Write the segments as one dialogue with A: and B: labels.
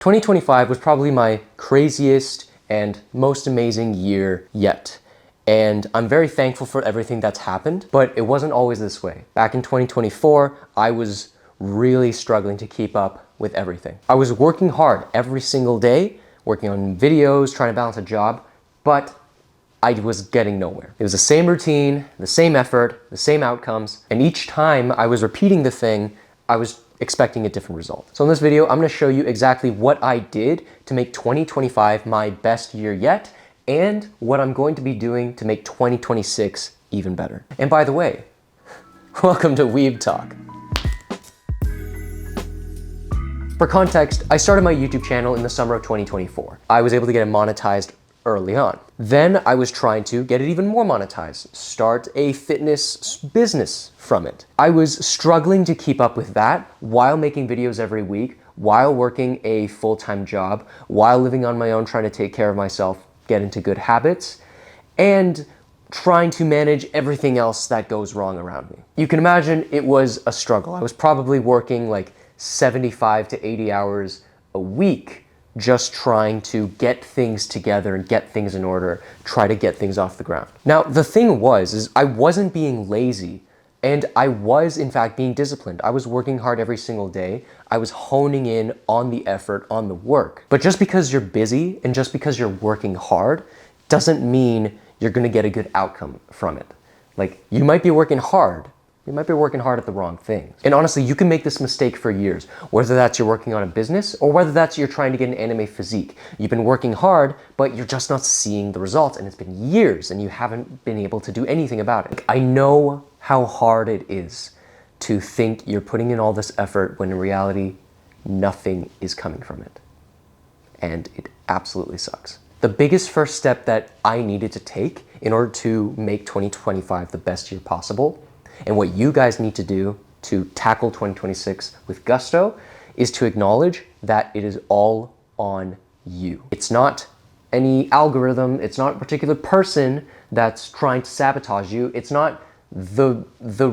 A: 2025 was probably my craziest and most amazing year yet. And I'm very thankful for everything that's happened, but it wasn't always this way. Back in 2024, I was really struggling to keep up with everything. I was working hard every single day, working on videos, trying to balance a job, but I was getting nowhere. It was the same routine, the same effort, the same outcomes, and each time I was repeating the thing, I was expecting a different result. So in this video, I'm gonna show you exactly what I did to make 2025 my best year yet, and what I'm going to be doing to make 2026 even better. And by the way, welcome to Weeb Talk. For context, I started my YouTube channel in the summer of 2024. I was able to get it monetized early on. Then I was trying to get it even more monetized, start a fitness business from it. I was struggling to keep up with that while making videos every week, while working a full-time job, while living on my own, trying to take care of myself, get into good habits, and trying to manage everything else that goes wrong around me. You can imagine it was a struggle. I was probably working like 75 to 80 hours a week just trying to get things together and get things in order, try to get things off the ground. Now, the thing is I wasn't being lazy, and I was in fact being disciplined. I was working hard every single day. I was honing in on the effort, on the work. But just because you're busy and just because you're working hard doesn't mean you're gonna get a good outcome from it. Like, you might be working hard, you might be working hard at the wrong things. And honestly, you can make this mistake for years, whether that's you're working on a business or whether that's you're trying to get an anime physique. You've been working hard, but you're just not seeing the results, and it's been years and you haven't been able to do anything about it. I know how hard it is to think you're putting in all this effort when in reality, nothing is coming from it. And it absolutely sucks. The biggest first step that I needed to take in order to make 2025 the best year possible, and what you guys need to do to tackle 2026 with gusto, is to acknowledge that it is all on you. It's not any algorithm, it's not a particular person that's trying to sabotage you, it's not the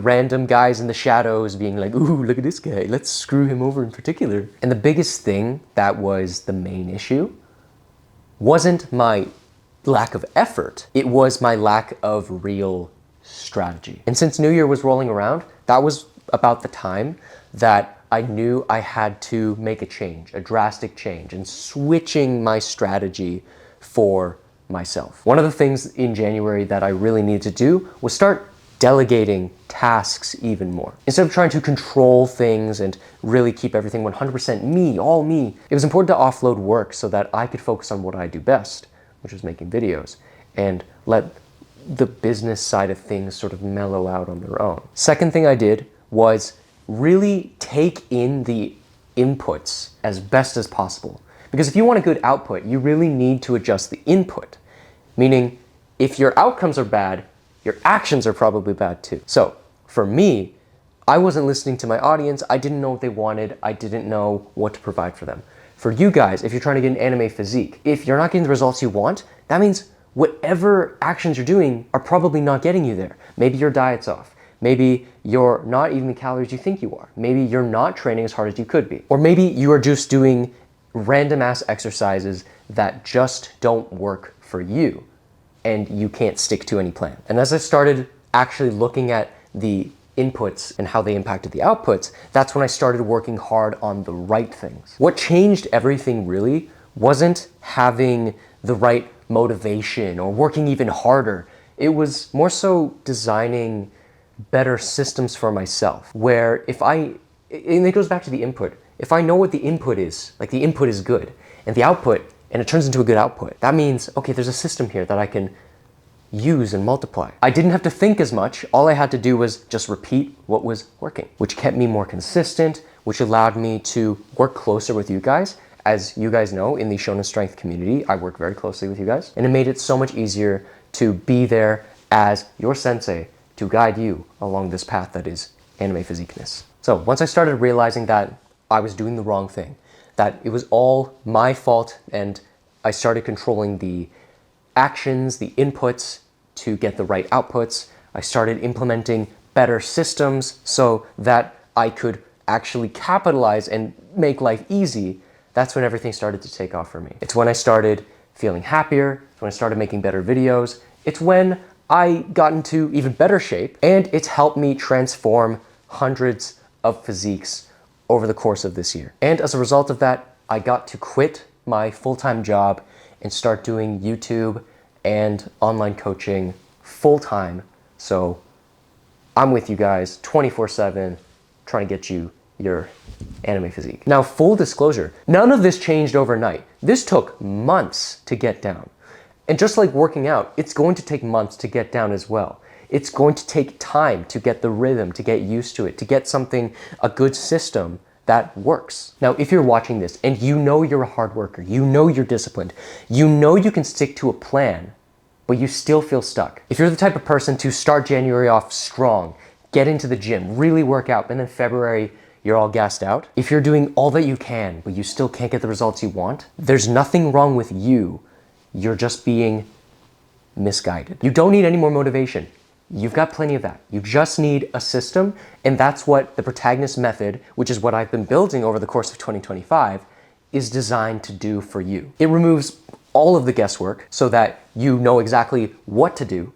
A: random guys in the shadows being like, ooh, look at this guy, let's screw him over in particular. And the biggest thing that was the main issue wasn't my lack of effort, it was my lack of real strategy. And since New Year was rolling around, that was about the time that I knew I had to make a change, a drastic change, and switching my strategy for myself. One of the things in January that I really needed to do was start delegating tasks even more. Instead of trying to control things and really keep everything 100% me, all me, it was important to offload work so that I could focus on what I do best, which was making videos, and let the business side of things sort of mellow out on their own. Second thing I did was really take in the inputs as best as possible. Because if you want a good output, you really need to adjust the input. Meaning, if your outcomes are bad, your actions are probably bad too. So, for me, I wasn't listening to my audience, I didn't know what they wanted, I didn't know what to provide for them. For you guys, if you're trying to get an anime physique, if you're not getting the results you want, that means whatever actions you're doing are probably not getting you there. Maybe your diet's off. Maybe you're not eating the calories you think you are. Maybe you're not training as hard as you could be. Or maybe you are just doing random ass exercises that just don't work for you and you can't stick to any plan. And as I started actually looking at the inputs and how they impacted the outputs, that's when I started working hard on the right things. What changed everything really wasn't having the right motivation or working even harder. It was more so designing better systems for myself, where and it goes back to the input. If I know what the input is, like the input is good, and the output, and it turns into a good output, that means, okay, there's a system here that I can use and multiply. I didn't have to think as much. All I had to do was just repeat what was working, which kept me more consistent, which allowed me to work closer with you guys. As you guys know, in the Shonen Strength community, I work very closely with you guys, and it made it so much easier to be there as your sensei to guide you along this path that is anime physiqueness. So once I started realizing that I was doing the wrong thing, that it was all my fault, and I started controlling the actions, the inputs to get the right outputs, I started implementing better systems so that I could actually capitalize and make life easy, that's when everything started to take off for me. It's when I started feeling happier. It's when I started making better videos. It's when I got into even better shape, and it's helped me transform hundreds of physiques over the course of this year. And as a result of that, I got to quit my full-time job and start doing YouTube and online coaching full-time. So I'm with you guys 24/7, trying to get you your anime physique. Now, full disclosure, none of this changed overnight. This took months to get down. And just like working out, it's going to take months to get down as well. It's going to take time to get the rhythm, to get used to it, to get something, a good system that works. Now, if you're watching this and you know you're a hard worker, you know you're disciplined, you know you can stick to a plan, but you still feel stuck. If you're the type of person to start January off strong, get into the gym, really work out, and then February, you're all gassed out. If you're doing all that you can, but you still can't get the results you want, there's nothing wrong with you. You're just being misguided. You don't need any more motivation. You've got plenty of that. You just need a system, and that's what the Protagonist method, which is what I've been building over the course of 2025, is designed to do for you. It removes all of the guesswork so that you know exactly what to do,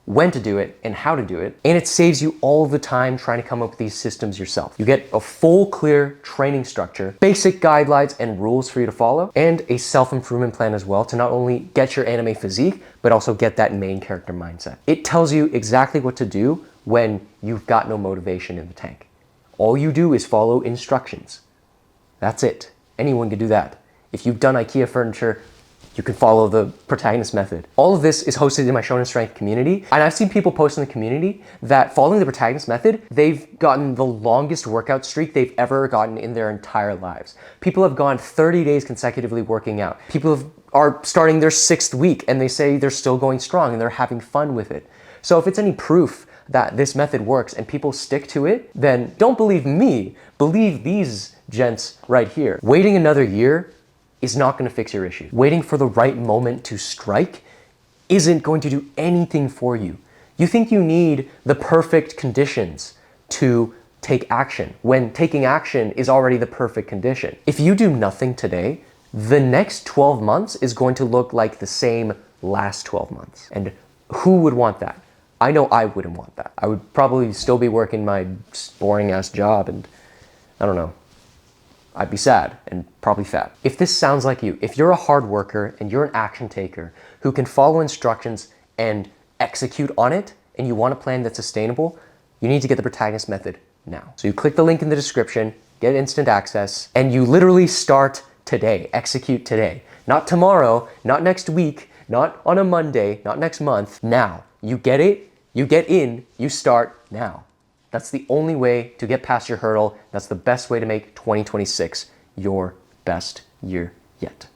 A: when to do it, and how to do it. And it saves you all the time trying to come up with these systems yourself. You get a full, clear training structure, basic guidelines and rules for you to follow, and a self-improvement plan as well to not only get your anime physique, but also get that main character mindset. It tells you exactly what to do when you've got no motivation in the tank. All you do is follow instructions. That's it. Anyone can do that. If you've done IKEA furniture, you can follow the Protagonist method. All of this is hosted in my Shonen Strength community, and I've seen people post in the community that following the Protagonist method, they've gotten the longest workout streak they've ever gotten in their entire lives. People have gone 30 days consecutively working out. People are starting their 6th week, and they say they're still going strong and they're having fun with it. So if it's any proof that this method works and people stick to it, then don't believe me, believe these gents right here. Waiting another year is not going to fix your issue. Waiting for the right moment to strike isn't going to do anything for you. You think you need the perfect conditions to take action, when taking action is already the perfect condition. If you do nothing today, the next 12 months is going to look like the same last 12 months. And who would want that? I know I wouldn't want that. I would probably still be working my boring ass job, and I don't know, I'd be sad and probably fat. If this sounds like you, if you're a hard worker and you're an action taker who can follow instructions and execute on it, and you want a plan that's sustainable, you need to get the Protagonist method now. So you click the link in the description, get instant access, and you literally start today, execute today. Not tomorrow, not next week, not on a Monday, not next month, now. You get it, you get in, you start now. That's the only way to get past your hurdle. That's the best way to make 2026 your best year yet.